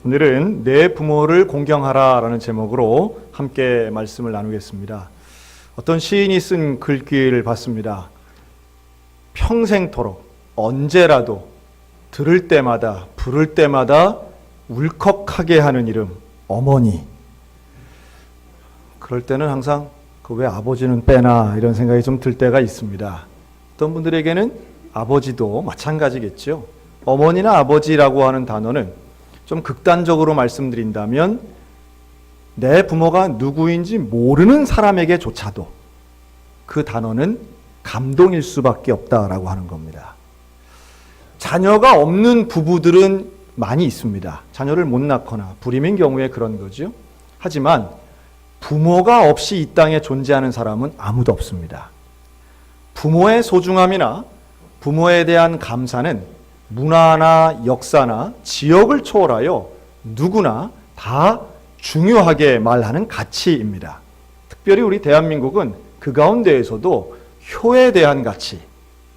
오늘은 내 부모를 공경하라 라는 제목으로 함께 말씀을 나누겠습니다. 어떤 시인이 쓴 글귀를 봤습니다. 평생토록 언제라도 들을 때마다 부를 때마다 울컥하게 하는 이름 어머니. 그럴 때는 항상 그 왜 아버지는 빼나 이런 생각이 좀 들 때가 있습니다. 어떤 분들에게는 아버지도 마찬가지겠죠. 어머니나 아버지라고 하는 단어는 좀 극단적으로 말씀드린다면 내 부모가 누구인지 모르는 사람에게조차도 그 단어는 감동일 수밖에 없다라고 하는 겁니다. 자녀가 없는 부부들은 많이 있습니다. 자녀를 못 낳거나 불임인 경우에 그런 거죠. 하지만 부모가 없이 이 땅에 존재하는 사람은 아무도 없습니다. 부모의 소중함이나 부모에 대한 감사는 문화나 역사나 지역을 초월하여 누구나 다 중요하게 말하는 가치입니다. 특별히 우리 대한민국은 그 가운데에서도 효에 대한 가치,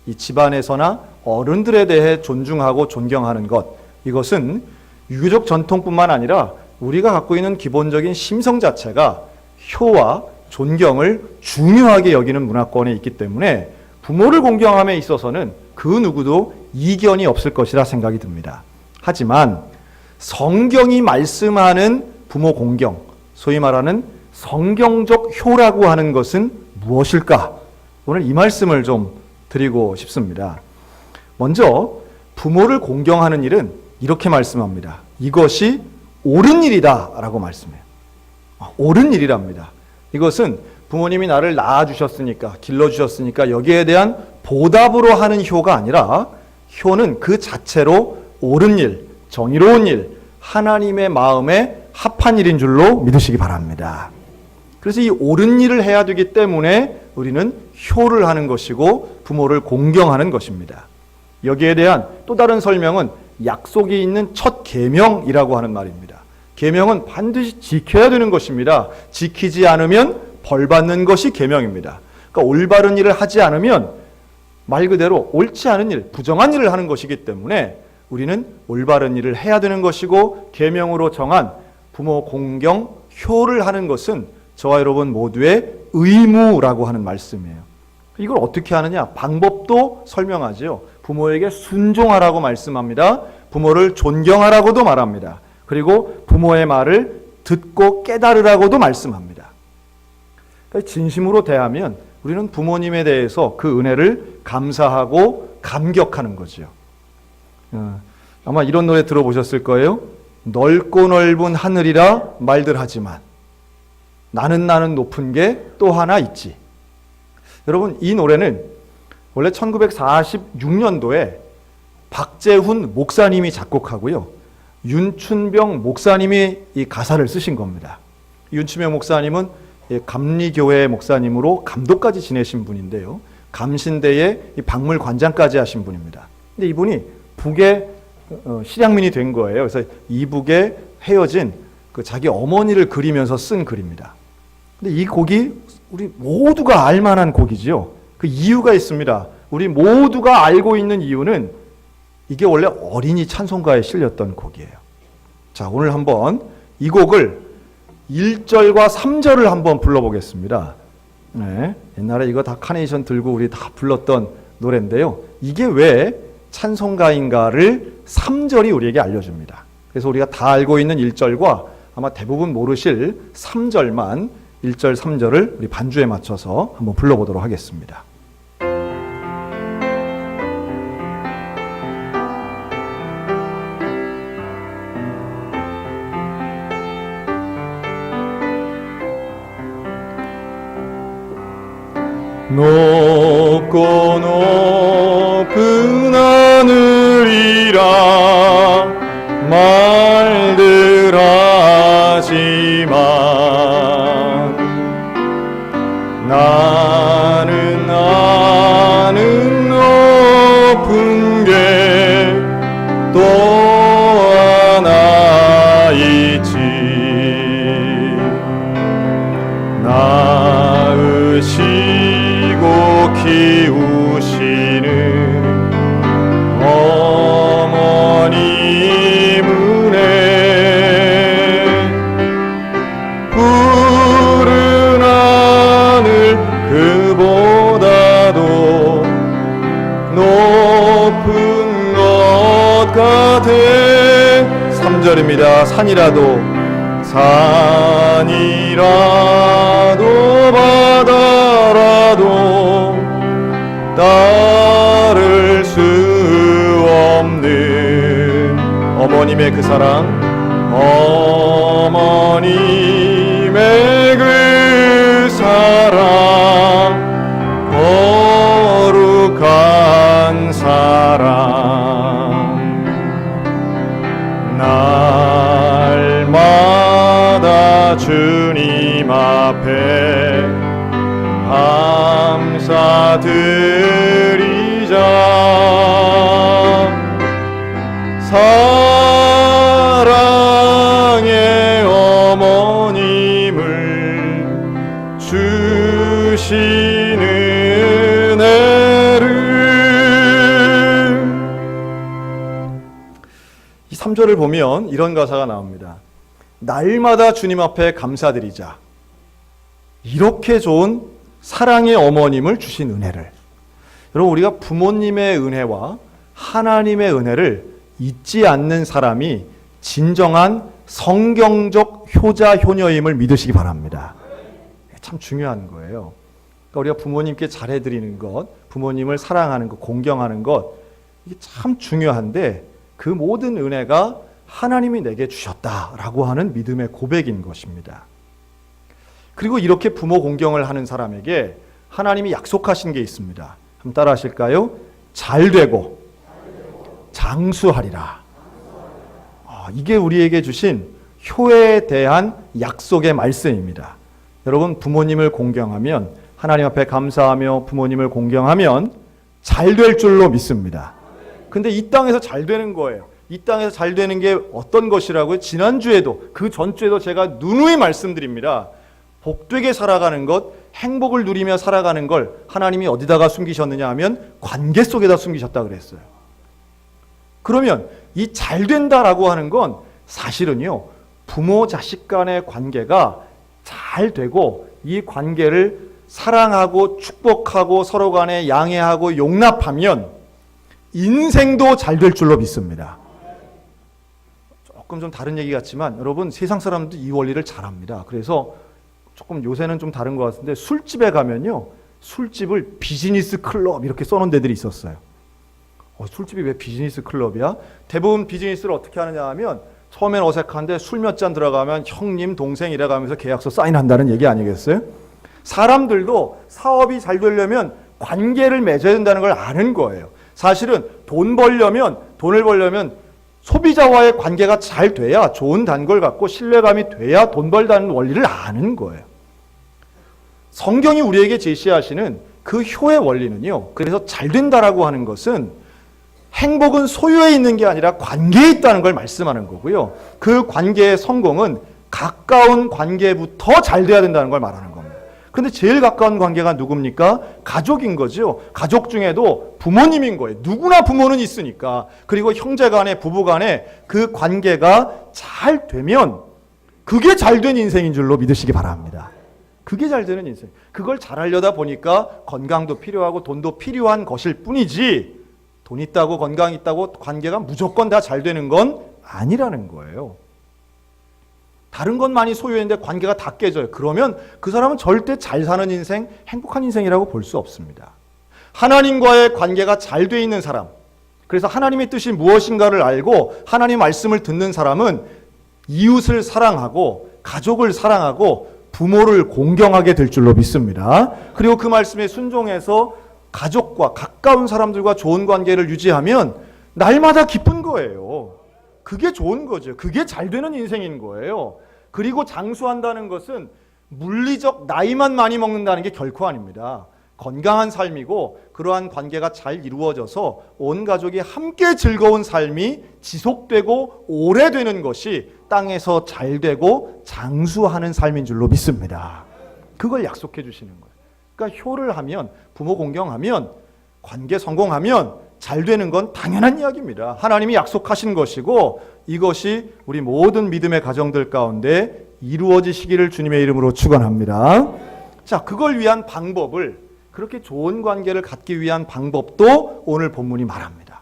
이 집안에서나 어른들에 대해 존중하고 존경하는 것, 이것은 유교적 전통뿐만 아니라 우리가 갖고 있는 기본적인 심성 자체가 효와 존경을 중요하게 여기는 문화권에 있기 때문에 부모를 공경함에 있어서는 그 누구도 이견이 없을 것이라 생각이 듭니다. 하지만 성경이 말씀하는 부모 공경, 소위 말하는 성경적 효라고 하는 것은 무엇일까? 오늘 이 말씀을 좀 드리고 싶습니다. 먼저 부모를 공경하는 일은 이렇게 말씀합니다. 이것이 옳은 일이다 라고 말씀해요. 옳은 일이랍니다. 이것은 부모님이 나를 낳아주셨으니까, 길러주셨으니까 여기에 대한 보답으로 하는 효가 아니라 효는 그 자체로 옳은 일, 정의로운 일, 하나님의 마음에 합한 일인 줄로 믿으시기 바랍니다. 그래서 이 옳은 일을 해야 되기 때문에 우리는 효를 하는 것이고 부모를 공경하는 것입니다. 여기에 대한 또 다른 설명은 약속이 있는 첫 계명이라고 하는 말입니다. 계명은 반드시 지켜야 되는 것입니다. 지키지 않으면 벌 받는 것이 계명입니다. 그러니까 올바른 일을 하지 않으면 말 그대로 옳지 않은 일, 부정한 일을 하는 것이기 때문에 우리는 올바른 일을 해야 되는 것이고 계명으로 정한 부모 공경, 효를 하는 것은 저와 여러분 모두의 의무라고 하는 말씀이에요. 이걸 어떻게 하느냐? 방법도 설명하죠. 부모에게 순종하라고 말씀합니다. 부모를 존경하라고도 말합니다. 그리고 부모의 말을 듣고 깨달으라고도 말씀합니다. 그러니까 진심으로 대하면 우리는 부모님에 대해서 그 은혜를 감사하고 감격하는 거죠. 아마 이런 노래 들어보셨을 거예요. 넓고 넓은 하늘이라 말들 하지만 나는 높은 게 또 하나 있지. 여러분, 이 노래는 원래 1946년도에 박재훈 목사님이 작곡하고요, 윤춘병 목사님이 이 가사를 쓰신 겁니다. 윤춘병 목사님은 감리교회 목사님으로 감독까지 지내신 분인데요, 감신대에 박물관장까지 하신 분입니다. 근데 이분이 북에 실향민이 된 거예요. 그래서 이북에 헤어진 그 자기 어머니를 그리면서 쓴 글입니다. 근데 이 곡이 우리 모두가 알만한 곡이지요. 그 이유가 있습니다. 우리 모두가 알고 있는 이유는 이게 원래 어린이 찬송가에 실렸던 곡이에요. 자, 오늘 한번 이 곡을 1절과 3절을 한번 불러보겠습니다. 네, 옛날에 이거 다 카네이션 들고 우리 다 불렀던 노래인데요. 이게 왜 찬송가인가를 3절이 우리에게 알려줍니다. 그래서 우리가 다 알고 있는 1절과 아마 대부분 모르실 3절만 1절, 3절을 우리 반주에 맞춰서 한번 불러보도록 하겠습니다. 높고 높은 하늘이라 말들 하지만 나는 높은 게 또 하나 있지. 낳으시고 키우시는 가되 3절입니다. 산이라도 바다라도 따를 수 없는 어머님의 그 사랑, 어머님의 그 사랑, 거룩한 사랑, 날마다 주님 앞에 감사드리자. 사랑의 어머님을 주시는 은혜를. 이 3절을 보면 이런 가사가 나옵니다. 날마다 주님 앞에 감사드리자. 이렇게 좋은 사랑의 어머님을 주신 은혜를. 여러분, 우리가 부모님의 은혜와 하나님의 은혜를 잊지 않는 사람이 진정한 성경적 효자 효녀임을 믿으시기 바랍니다. 참 중요한 거예요. 그러니까 우리가 부모님께 잘해드리는 것, 부모님을 사랑하는 것, 공경하는 것, 이게 참 중요한데 그 모든 은혜가 하나님이 내게 주셨다라고 하는 믿음의 고백인 것입니다. 그리고 이렇게 부모 공경을 하는 사람에게 하나님이 약속하신 게 있습니다. 한번 따라 하실까요? 잘되고 장수하리라. 이게 우리에게 주신 효에 대한 약속의 말씀입니다. 여러분, 부모님을 공경하면, 하나님 앞에 감사하며 부모님을 공경하면 잘 될 줄로 믿습니다. 근데 이 땅에서 잘 되는 거예요. 이 땅에서 잘 되는 게 어떤 것이라고요? 지난주에도, 그 전주에도 제가 누누이 말씀드립니다. 복되게 살아가는 것, 행복을 누리며 살아가는 걸 하나님이 어디다가 숨기셨느냐 하면 관계 속에다 숨기셨다 그랬어요. 그러면 이 잘 된다라고 하는 건 사실은요, 부모 자식 간의 관계가 잘 되고 이 관계를 사랑하고 축복하고 서로 간에 양해하고 용납하면 인생도 잘 될 줄로 믿습니다. 조금 좀 다른 얘기 같지만 여러분, 세상 사람도 이 원리를 잘 압니다. 그래서 조금 요새는 좀 다른 것 같은데 술집에 가면요, 술집을 비즈니스 클럽 이렇게 써놓은 데들이 있었어요. 술집이 왜 비즈니스 클럽이야? 대부분 비즈니스를 어떻게 하느냐 하면 처음엔 어색한데 술 몇 잔 들어가면 형님 동생 이래가면서 계약서 사인한다는 얘기 아니겠어요? 사람들도 사업이 잘 되려면 관계를 맺어야 된다는 걸 아는 거예요. 사실은 돈을 벌려면 소비자와의 관계가 잘 돼야, 좋은 단걸 갖고 신뢰감이 돼야 돈 벌다는 원리를 아는 거예요. 성경이 우리에게 제시하시는 그 효의 원리는요, 그래서 잘 된다라고 하는 것은 행복은 소유에 있는 게 아니라 관계에 있다는 걸 말씀하는 거고요. 그 관계의 성공은 가까운 관계부터 잘 돼야 된다는 걸 말하는 겁니다. 그런데 제일 가까운 관계가 누굽니까? 가족인 거죠. 가족 중에도 부모님인 거예요. 누구나 부모는 있으니까. 그리고 형제 간에, 부부 간에 그 관계가 잘 되면 그게 잘된 인생인 줄로 믿으시기 바랍니다. 그게 잘 되는 인생. 그걸 잘하려다 보니까 건강도 필요하고 돈도 필요한 것일 뿐이지, 돈 있다고 건강 있다고 관계가 무조건 다 잘 되는 건 아니라는 거예요. 다른 건 많이 소유했는데 관계가 다 깨져요. 그러면 그 사람은 절대 잘 사는 인생, 행복한 인생이라고 볼 수 없습니다. 하나님과의 관계가 잘 돼 있는 사람, 그래서 하나님의 뜻이 무엇인가를 알고 하나님 말씀을 듣는 사람은 이웃을 사랑하고 가족을 사랑하고 부모를 공경하게 될 줄로 믿습니다. 그리고 그 말씀에 순종해서 가족과 가까운 사람들과 좋은 관계를 유지하면 날마다 기쁜 거예요. 그게 좋은 거죠. 그게 잘 되는 인생인 거예요. 그리고 장수한다는 것은 물리적 나이만 많이 먹는다는 게 결코 아닙니다. 건강한 삶이고 그러한 관계가 잘 이루어져서 온 가족이 함께 즐거운 삶이 지속되고 오래되는 것이 땅에서 잘 되고 장수하는 삶인 줄로 믿습니다. 그걸 약속해 주시는 거예요. 그러니까 효를 하면, 부모 공경하면, 관계 성공하면 잘 되는 건 당연한 이야기입니다. 하나님이 약속하신 것이고 이것이 우리 모든 믿음의 가정들 가운데 이루어지시기를 주님의 이름으로 축원합니다. 자, 그걸 위한 방법을, 그렇게 좋은 관계를 갖기 위한 방법도 오늘 본문이 말합니다.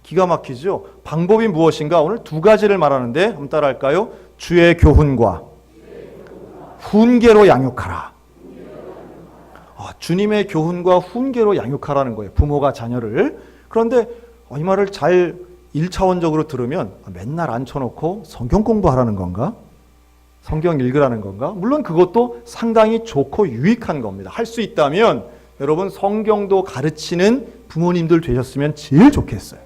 기가 막히죠? 방법이 무엇인가? 오늘 두 가지를 말하는데 한번 따라할까요? 주의 교훈과 훈계로 양육하라. 주님의 교훈과 훈계로 양육하라는 거예요. 부모가 자녀를. 그런데 이 말을 잘 1차원적으로 들으면 맨날 앉혀놓고 성경 공부하라는 건가? 성경 읽으라는 건가? 물론 그것도 상당히 좋고 유익한 겁니다. 할 수 있다면 여러분 성경도 가르치는 부모님들 되셨으면 제일 좋겠어요.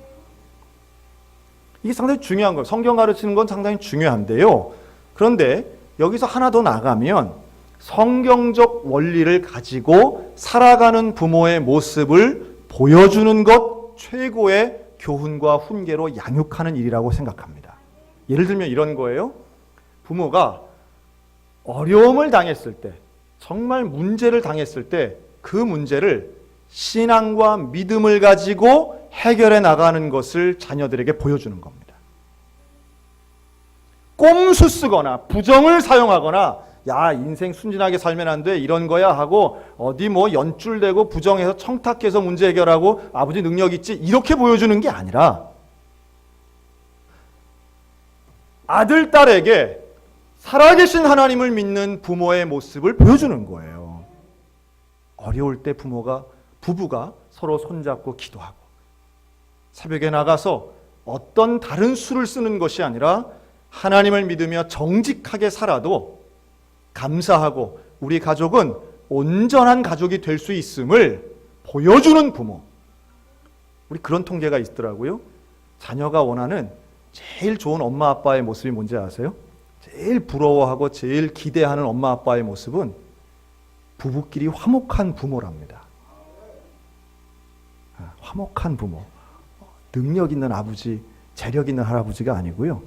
이게 상당히 중요한 거예요. 성경 가르치는 건 상당히 중요한데요. 그런데 여기서 하나 더 나가면 성경적 원리를 가지고 살아가는 부모의 모습을 보여주는 것 최고의 교훈과 훈계로 양육하는 일이라고 생각합니다. 예를 들면 이런 거예요. 부모가 어려움을 당했을 때, 정말 문제를 당했을 때 그 문제를 신앙과 믿음을 가지고 해결해 나가는 것을 자녀들에게 보여주는 겁니다. 꼼수 쓰거나 부정을 사용하거나 야 인생 순진하게 살면 안 돼 이런 거야 하고 어디 뭐 연줄대고 부정해서 청탁해서 문제 해결하고 아버지 능력 있지 이렇게 보여주는 게 아니라 아들, 딸에게 살아계신 하나님을 믿는 부모의 모습을 보여주는 거예요. 어려울 때 부부가 서로 손잡고 기도하고 새벽에 나가서 어떤 다른 수를 쓰는 것이 아니라 하나님을 믿으며 정직하게 살아도 감사하고 우리 가족은 온전한 가족이 될 수 있음을 보여주는 부모. 우리 그런 통계가 있더라고요. 자녀가 원하는 제일 좋은 엄마 아빠의 모습이 뭔지 아세요? 제일 부러워하고 제일 기대하는 엄마 아빠의 모습은 부부끼리 화목한 부모랍니다. 화목한 부모. 능력 있는 아버지, 재력 있는 할아버지가 아니고요.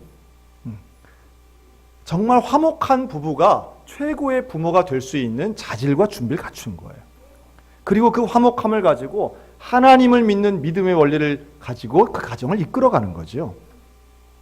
정말 화목한 부부가 최고의 부모가 될 수 있는 자질과 준비를 갖춘 거예요. 그리고 그 화목함을 가지고 하나님을 믿는 믿음의 원리를 가지고 그 가정을 이끌어가는 거죠.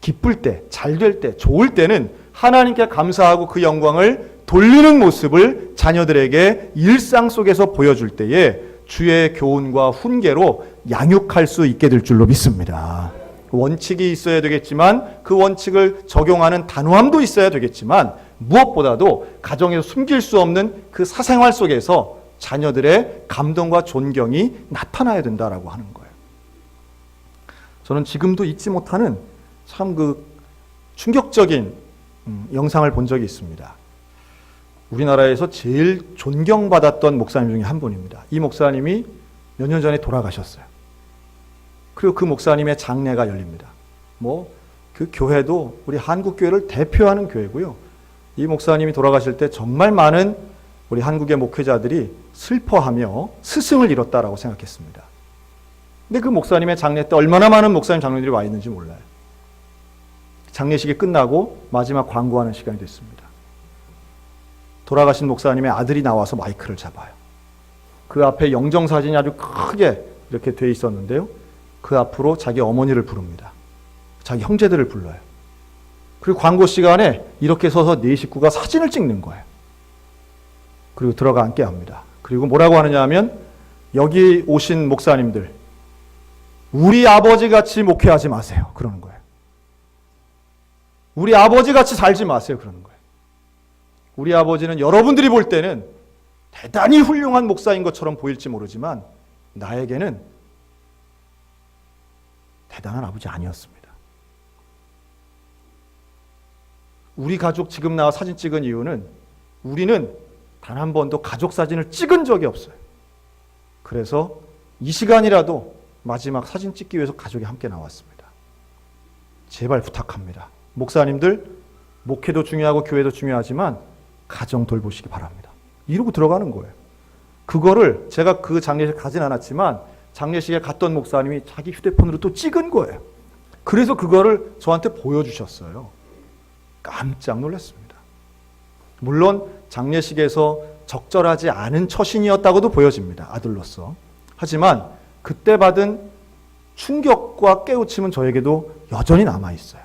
기쁠 때, 잘 될 때, 좋을 때는 하나님께 감사하고 그 영광을 돌리는 모습을 자녀들에게 일상 속에서 보여줄 때에 주의 교훈과 훈계로 양육할 수 있게 될 줄로 믿습니다. 원칙이 있어야 되겠지만 그 원칙을 적용하는 단호함도 있어야 되겠지만 무엇보다도 가정에서 숨길 수 없는 그 사생활 속에서 자녀들의 감동과 존경이 나타나야 된다라고 하는 거예요. 저는 지금도 잊지 못하는 참 그 충격적인 영상을 본 적이 있습니다. 우리나라에서 제일 존경받았던 목사님 중에 한 분입니다. 이 목사님이 몇 년 전에 돌아가셨어요. 그리고 그 목사님의 장례가 열립니다. 그 교회도 우리 한국교회를 대표하는 교회고요. 이 목사님이 돌아가실 때 정말 많은 우리 한국의 목회자들이 슬퍼하며 스승을 잃었다라고 생각했습니다. 근데 그 목사님의 장례 때 얼마나 많은 목사님 장로들이 와 있는지 몰라요. 장례식이 끝나고 마지막 광고하는 시간이 됐습니다. 돌아가신 목사님의 아들이 나와서 마이크를 잡아요. 그 앞에 영정사진이 아주 크게 이렇게 돼 있었는데요. 그 앞으로 자기 어머니를 부릅니다. 자기 형제들을 불러요. 그리고 광고 시간에 이렇게 서서 네 식구가 사진을 찍는 거예요. 그리고 들어가 앉게 합니다. 그리고 뭐라고 하느냐 하면 여기 오신 목사님들 우리 아버지 같이 목회하지 마세요. 그러는 거예요. 우리 아버지 같이 살지 마세요. 그러는 거예요. 우리 아버지는 여러분들이 볼 때는 대단히 훌륭한 목사인 것처럼 보일지 모르지만 나에게는 대단한 아버지 아니었습니다. 우리 가족 지금 나와 사진 찍은 이유는 우리는 단 한 번도 가족 사진을 찍은 적이 없어요. 그래서 이 시간이라도 마지막 사진 찍기 위해서 가족이 함께 나왔습니다. 제발 부탁합니다. 목사님들 목회도 중요하고 교회도 중요하지만 가정 돌보시기 바랍니다. 이러고 들어가는 거예요. 그거를 제가 그 장례식 가진 않았지만 장례식에 갔던 목사님이 자기 휴대폰으로 또 찍은 거예요. 그래서 그거를 저한테 보여주셨어요. 깜짝 놀랐습니다. 물론 장례식에서 적절하지 않은 처신이었다고도 보여집니다. 아들로서. 하지만 그때 받은 충격과 깨우침은 저에게도 여전히 남아있어요.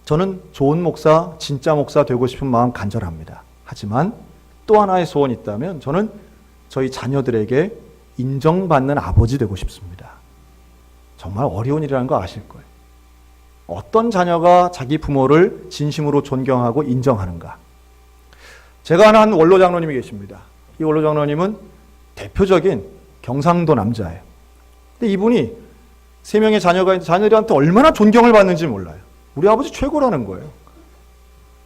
저는 좋은 목사, 진짜 목사 되고 싶은 마음 간절합니다. 하지만 또 하나의 소원이 있다면 저는 저희 자녀들에게 인정받는 아버지 되고 싶습니다. 정말 어려운 일이라는 거 아실 거예요. 어떤 자녀가 자기 부모를 진심으로 존경하고 인정하는가. 제가 아는 한 원로 장로님이 계십니다. 이 원로 장로님은 대표적인 경상도 남자예요. 근데 이분이 3명의 자녀가 있는데 자녀들한테 얼마나 존경을 받는지 몰라요. 우리 아버지 최고라는 거예요.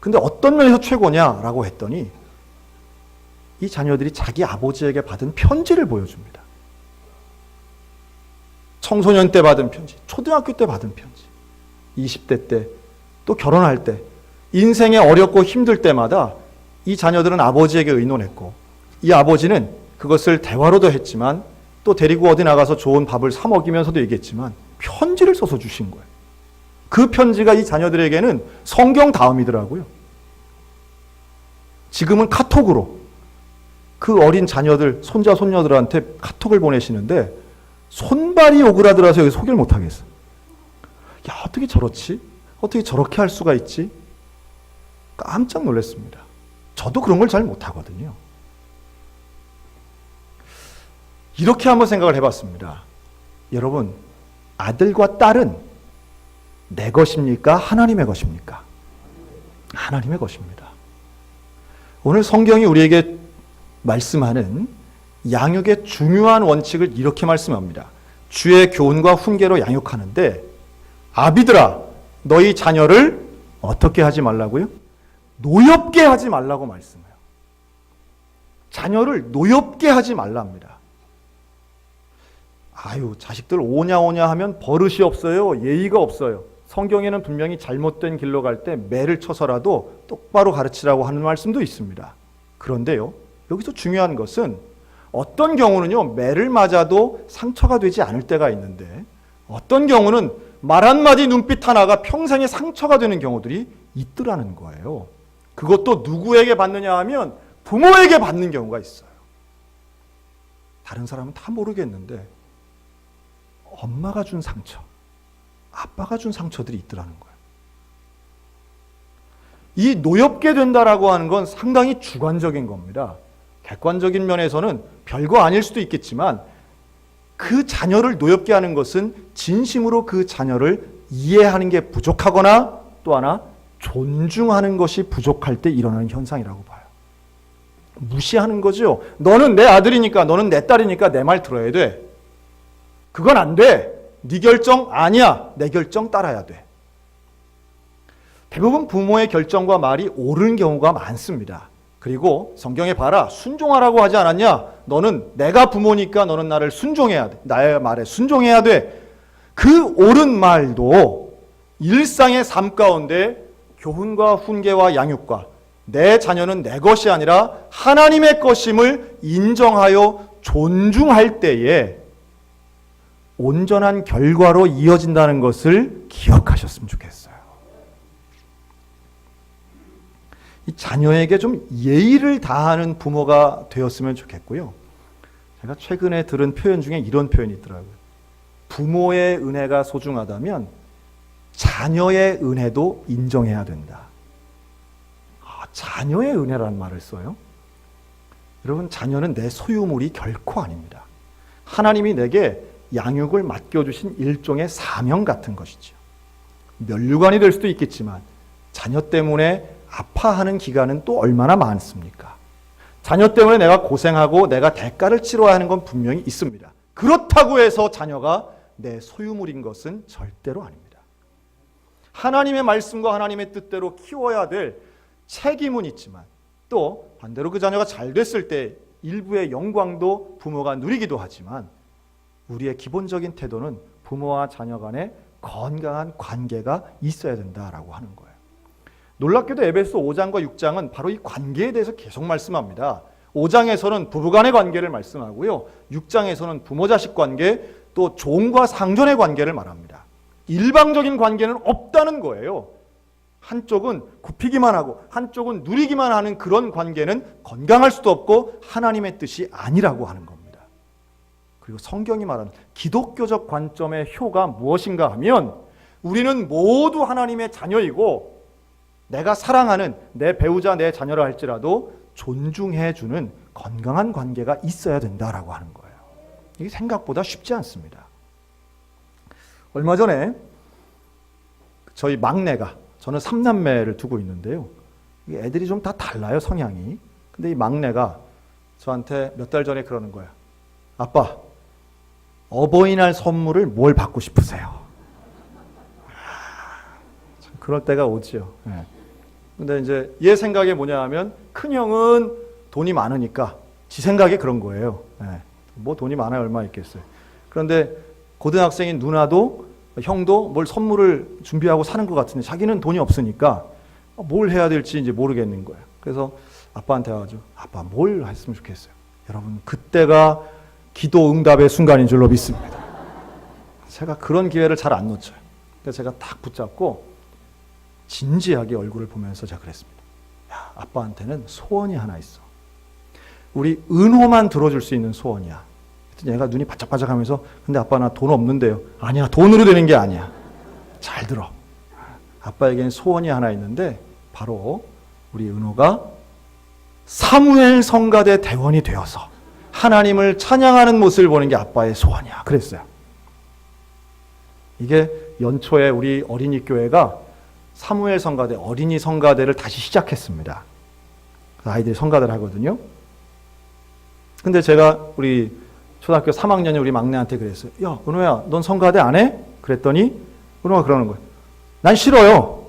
근데 어떤 면에서 최고냐라고 했더니 이 자녀들이 자기 아버지에게 받은 편지를 보여줍니다. 청소년 때 받은 편지, 초등학교 때 받은 편지, 20대 때, 또 결혼할 때, 인생에 어렵고 힘들 때마다 이 자녀들은 아버지에게 의논했고 이 아버지는 그것을 대화로도 했지만 또 데리고 어디 나가서 좋은 밥을 사 먹이면서도 얘기했지만 편지를 써서 주신 거예요. 그 편지가 이 자녀들에게는 성경 다음이더라고요. 지금은 카톡으로 그 어린 자녀들, 손자, 손녀들한테 카톡을 보내시는데 손발이 오그라들어서 여기 소개를 못하겠어. 야, 어떻게 저렇지? 어떻게 저렇게 할 수가 있지? 깜짝 놀랐습니다. 저도 그런 걸 잘 못하거든요. 이렇게 한번 생각을 해봤습니다. 여러분, 아들과 딸은 내 것입니까? 하나님의 것입니까? 하나님의 것입니다. 오늘 성경이 우리에게 말씀하는 양육의 중요한 원칙을 이렇게 말씀합니다. 주의 교훈과 훈계로 양육하는데 아비들아 너희 자녀를 어떻게 하지 말라고요? 노엽게 하지 말라고 말씀해요. 자녀를 노엽게 하지 말랍니다. 아유, 자식들 오냐 하면 버릇이 없어요. 예의가 없어요. 성경에는 분명히 잘못된 길로 갈 때 매를 쳐서라도 똑바로 가르치라고 하는 말씀도 있습니다. 그런데요, 여기서 중요한 것은 어떤 경우는요, 매를 맞아도 상처가 되지 않을 때가 있는데 어떤 경우는 말 한마디 눈빛 하나가 평생의 상처가 되는 경우들이 있더라는 거예요. 그것도 누구에게 받느냐 하면 부모에게 받는 경우가 있어요. 다른 사람은 다 모르겠는데 엄마가 준 상처, 아빠가 준 상처들이 있더라는 거예요. 이 노엽게 된다라고 하는 건 상당히 주관적인 겁니다. 객관적인 면에서는 별거 아닐 수도 있겠지만 그 자녀를 노엽게 하는 것은 진심으로 그 자녀를 이해하는 게 부족하거나 또 하나 존중하는 것이 부족할 때 일어나는 현상이라고 봐요. 무시하는 거죠. 너는 내 아들이니까, 너는 내 딸이니까 내 말 들어야 돼. 그건 안 돼. 네 결정 아니야. 내 결정 따라야 돼. 대부분 부모의 결정과 말이 옳은 경우가 많습니다. 그리고 성경에 봐라. 순종하라고 하지 않았냐? 너는 내가 부모니까 너는 나를 순종해야 돼. 나의 말에 순종해야 돼. 그 옳은 말도 일상의 삶 가운데 교훈과 훈계와 양육과 내 자녀는 내 것이 아니라 하나님의 것임을 인정하여 존중할 때에 온전한 결과로 이어진다는 것을 기억하셨으면 좋겠어요. 이 자녀에게 좀 예의를 다하는 부모가 되었으면 좋겠고요. 제가 최근에 들은 표현 중에 이런 표현이 있더라고요. 부모의 은혜가 소중하다면 자녀의 은혜도 인정해야 된다. 자녀의 은혜라는 말을 써요. 여러분, 자녀는 내 소유물이 결코 아닙니다. 하나님이 내게 양육을 맡겨주신 일종의 사명 같은 것이죠. 면류관이 될 수도 있겠지만 자녀 때문에 아파하는 기간은 또 얼마나 많습니까? 자녀 때문에 내가 고생하고 내가 대가를 치러야 하는 건 분명히 있습니다. 그렇다고 해서 자녀가 내 소유물인 것은 절대로 아닙니다. 하나님의 말씀과 하나님의 뜻대로 키워야 될 책임은 있지만 또 반대로 그 자녀가 잘 됐을 때 일부의 영광도 부모가 누리기도 하지만 우리의 기본적인 태도는 부모와 자녀 간에 건강한 관계가 있어야 된다라고 하는 거예요. 놀랍게도 에베소 5장과 6장은 바로 이 관계에 대해서 계속 말씀합니다. 5장에서는 부부간의 관계를 말씀하고요. 6장에서는 부모-자식 관계, 또 종과 상전의 관계를 말합니다. 일방적인 관계는 없다는 거예요. 한쪽은 굽히기만 하고 한쪽은 누리기만 하는 그런 관계는 건강할 수도 없고 하나님의 뜻이 아니라고 하는 겁니다. 그리고 성경이 말하는 기독교적 관점의 효가 무엇인가 하면 우리는 모두 하나님의 자녀이고 내가 사랑하는 내 배우자, 내 자녀라 할지라도 존중해주는 건강한 관계가 있어야 된다라고 하는 거예요. 이게 생각보다 쉽지 않습니다. 얼마 전에 저희 막내가, 저는 3남매를 두고 있는데요. 애들이 좀 다 달라요, 성향이. 근데 이 막내가 저한테 몇 달 전에 그러는 거야. 아빠, 어버이날 선물을 뭘 받고 싶으세요? 참 그럴 때가 오지요. 예. 근데 이제 얘 생각이 뭐냐 하면 큰형은 돈이 많으니까 지 생각이 그런 거예요. 예. 뭐 돈이 많아야 얼마 있겠어요. 그런데 고등학생인 누나도 형도 뭘 선물을 준비하고 사는 것 같은데 자기는 돈이 없으니까 뭘 해야 될지 이제 모르겠는 거예요. 그래서 아빠한테 와가지고 아빠 뭘 했으면 좋겠어요. 여러분 그때가 기도 응답의 순간인 줄로 믿습니다. 제가 그런 기회를 잘 안 놓쳐요. 그래서 제가 딱 붙잡고 진지하게 얼굴을 보면서 제가 그랬습니다. 야, 아빠한테는 소원이 하나 있어. 우리 은호만 들어줄 수 있는 소원이야. 얘가 눈이 바짝바짝하면서 근데 아빠 나 돈 없는데요. 아니야, 돈으로 되는 게 아니야. 잘 들어. 아빠에겐 소원이 하나 있는데 바로 우리 은호가 사무엘 성가대 대원이 되어서 하나님을 찬양하는 모습을 보는 게 아빠의 소원이야. 그랬어요. 이게 연초에 우리 어린이 교회가 사무엘 성가대, 어린이 성가대를 다시 시작했습니다. 아이들이 성가대를 하거든요. 근데 제가 우리 초등학교 3학년이 우리 막내한테 그랬어요. 야, 은호야, 넌 성가대 안 해? 그랬더니 은호가 그러는 거예요. 난 싫어요.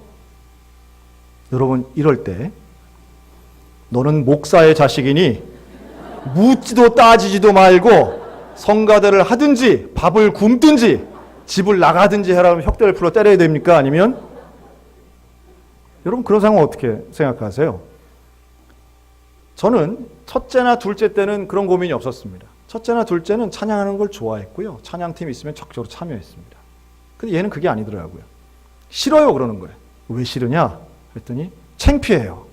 여러분, 이럴 때 너는 목사의 자식이니 묻지도 따지지도 말고 성가대를 하든지 밥을 굶든지 집을 나가든지 해라면 혁대를 풀어 때려야 됩니까? 아니면 여러분 그런 상황 어떻게 생각하세요? 저는 첫째나 둘째 때는 그런 고민이 없었습니다. 첫째나 둘째는 찬양하는 걸 좋아했고요. 찬양팀 있으면 적극적으로 참여했습니다. 근데 얘는 그게 아니더라고요. 싫어요 그러는 거예요. 왜 싫으냐? 그랬더니 창피해요.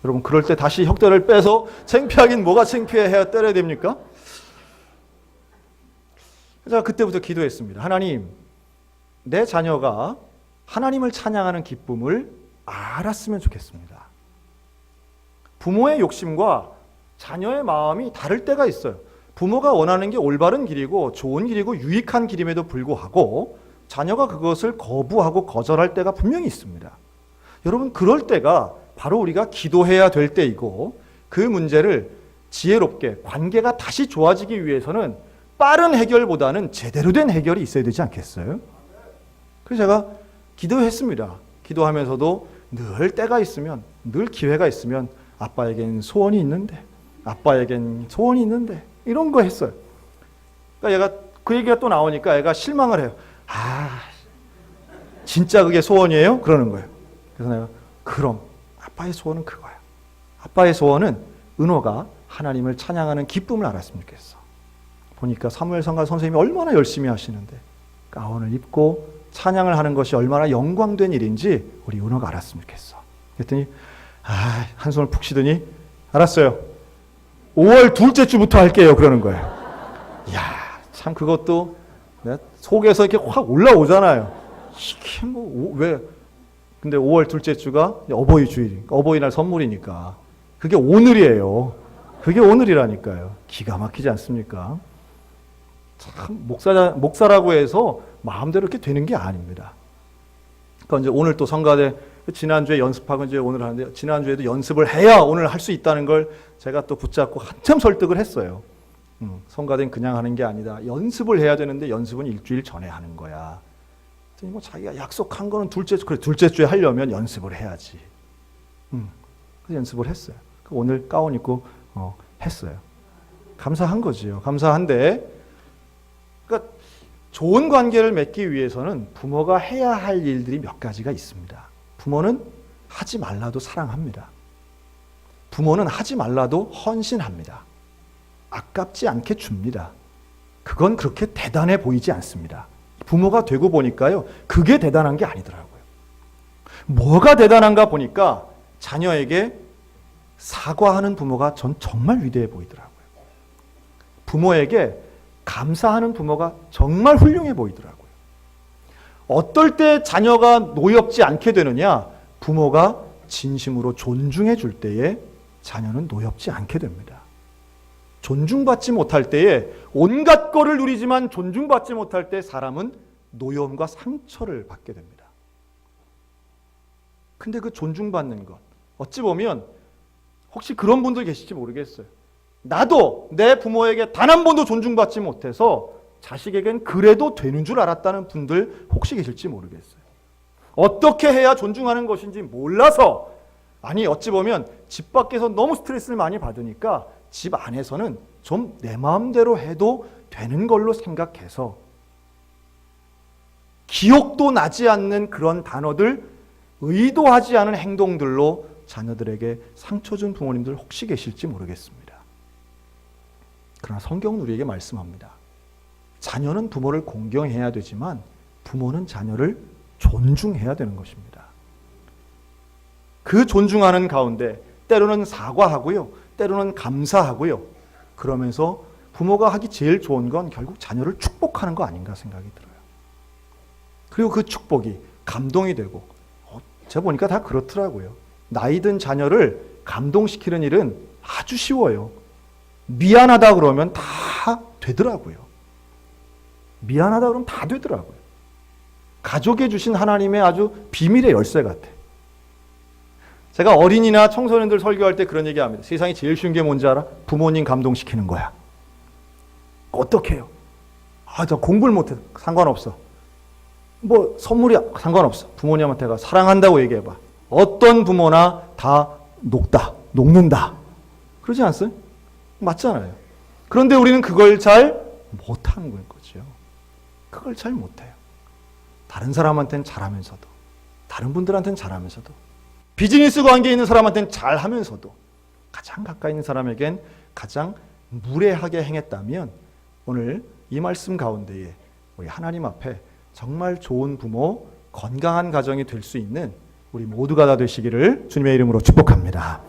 여러분 그럴 때 다시 혁대를 빼서 창피하긴 뭐가 창피해 해야 때려야 됩니까? 제가 그때부터 기도했습니다. 하나님, 내 자녀가 하나님을 찬양하는 기쁨을 알았으면 좋겠습니다. 부모의 욕심과 자녀의 마음이 다를 때가 있어요. 부모가 원하는 게 올바른 길이고 좋은 길이고 유익한 길임에도 불구하고 자녀가 그것을 거부하고 거절할 때가 분명히 있습니다. 여러분 그럴 때가 바로 우리가 기도해야 될 때이고 그 문제를 지혜롭게 관계가 다시 좋아지기 위해서는 빠른 해결보다는 제대로 된 해결이 있어야 되지 않겠어요? 그래서 제가 기도했습니다. 기도하면서도 늘 때가 있으면, 늘 기회가 있으면 아빠에겐 소원이 있는데, 아빠에겐 소원이 있는데 이런 거 했어요. 그러니까 얘가 그 얘기가 또 나오니까 애가 실망을 해요. 아, 진짜 그게 소원이에요? 그러는 거예요. 그래서 내가 그럼 아빠의 소원은 그거야. 아빠의 소원은 은호가 하나님을 찬양하는 기쁨을 알았으면 좋겠어. 보니까 사무엘 성가 선생님이 얼마나 열심히 하시는데 가운을 입고 찬양을 하는 것이 얼마나 영광된 일인지 우리 은호가 알았으면 좋겠어. 그랬더니 한숨을 푹 쉬더니 알았어요. 5월 둘째 주부터 할게요. 그러는 거예요. 이야, 참 그것도 속에서 이렇게 확 올라오잖아요. 이게 왜? 근데 5월 둘째 주가 어버이 주일이니까, 어버이날 선물이니까 그게 오늘이에요. 그게 오늘이라니까요. 기가 막히지 않습니까? 참 목사라고 해서 마음대로 이렇게 되는 게 아닙니다. 그러니까 이제 오늘 또 성가대 지난주에 연습하고 이제 오늘 하는데 지난주에도 연습을 해야 오늘 할 수 있다는 걸 제가 또 붙잡고 한참 설득을 했어요. 성가대는 그냥 하는 게 아니다. 연습을 해야 되는데 연습은 일주일 전에 하는 거야. 뭐 자기가 약속한 거는 둘째 주, 그래 둘째 주에 하려면 연습을 해야지. 그래서 연습을 했어요. 오늘 가운 입고 했어요. 감사한 거지요. 감사한데, 그러니까 좋은 관계를 맺기 위해서는 부모가 해야 할 일들이 몇 가지가 있습니다. 부모는 하지 말라도 사랑합니다. 부모는 하지 말라도 헌신합니다. 아깝지 않게 줍니다. 그건 그렇게 대단해 보이지 않습니다. 부모가 되고 보니까요, 그게 대단한 게 아니더라고요. 뭐가 대단한가 보니까 자녀에게 사과하는 부모가 전 정말 위대해 보이더라고요. 부모에게 감사하는 부모가 정말 훌륭해 보이더라고요. 어떨 때 자녀가 노엽지 않게 되느냐? 부모가 진심으로 존중해 줄 때에 자녀는 노엽지 않게 됩니다. 존중받지 못할 때에 온갖 거를 누리지만 존중받지 못할 때 사람은 노여움과 상처를 받게 됩니다. 근데 그 존중받는 것, 어찌 보면 혹시 그런 분들 계실지 모르겠어요. 나도 내 부모에게 단 한 번도 존중받지 못해서 자식에겐 그래도 되는 줄 알았다는 분들 혹시 계실지 모르겠어요. 어떻게 해야 존중하는 것인지 몰라서, 아니 어찌 보면 집 밖에서 너무 스트레스를 많이 받으니까 집 안에서는 좀 내 마음대로 해도 되는 걸로 생각해서 기억도 나지 않는 그런 단어들, 의도하지 않은 행동들로 자녀들에게 상처 준 부모님들 혹시 계실지 모르겠습니다. 그러나 성경은 우리에게 말씀합니다. 자녀는 부모를 공경해야 되지만 부모는 자녀를 존중해야 되는 것입니다. 그 존중하는 가운데 때로는 사과하고요, 때로는 감사하고요, 그러면서 부모가 하기 제일 좋은 건 결국 자녀를 축복하는 거 아닌가 생각이 들어요. 그리고 그 축복이 감동이 되고, 제가 보니까 다 그렇더라고요. 나이 든 자녀를 감동시키는 일은 아주 쉬워요. 미안하다 그러면 다 되더라고요. 미안하다 그러면 다 되더라고요. 가족에 주신 하나님의 아주 비밀의 열쇠 같아. 제가 어린이나 청소년들 설교할 때 그런 얘기합니다. 세상에 제일 쉬운 게 뭔지 알아? 부모님 감동시키는 거야. 어떻게 해요? 저 공부를 못해. 상관없어. 뭐 선물이 상관없어. 부모님한테 가 사랑한다고 얘기해봐. 어떤 부모나 다 녹는다. 그러지 않습니까? 맞잖아요. 그런데 우리는 그걸 잘 못하는 거죠. 그걸 잘 못해요. 다른 사람한테는 잘하면서도, 다른 분들한테는 잘하면서도, 비즈니스 관계에 있는 사람한테는 잘하면서도 가장 가까이 있는 사람에겐 가장 무례하게 행했다면 오늘 이 말씀 가운데에 우리 하나님 앞에 정말 좋은 부모, 건강한 가정이 될 수 있는 우리 모두가 다 되시기를 주님의 이름으로 축복합니다.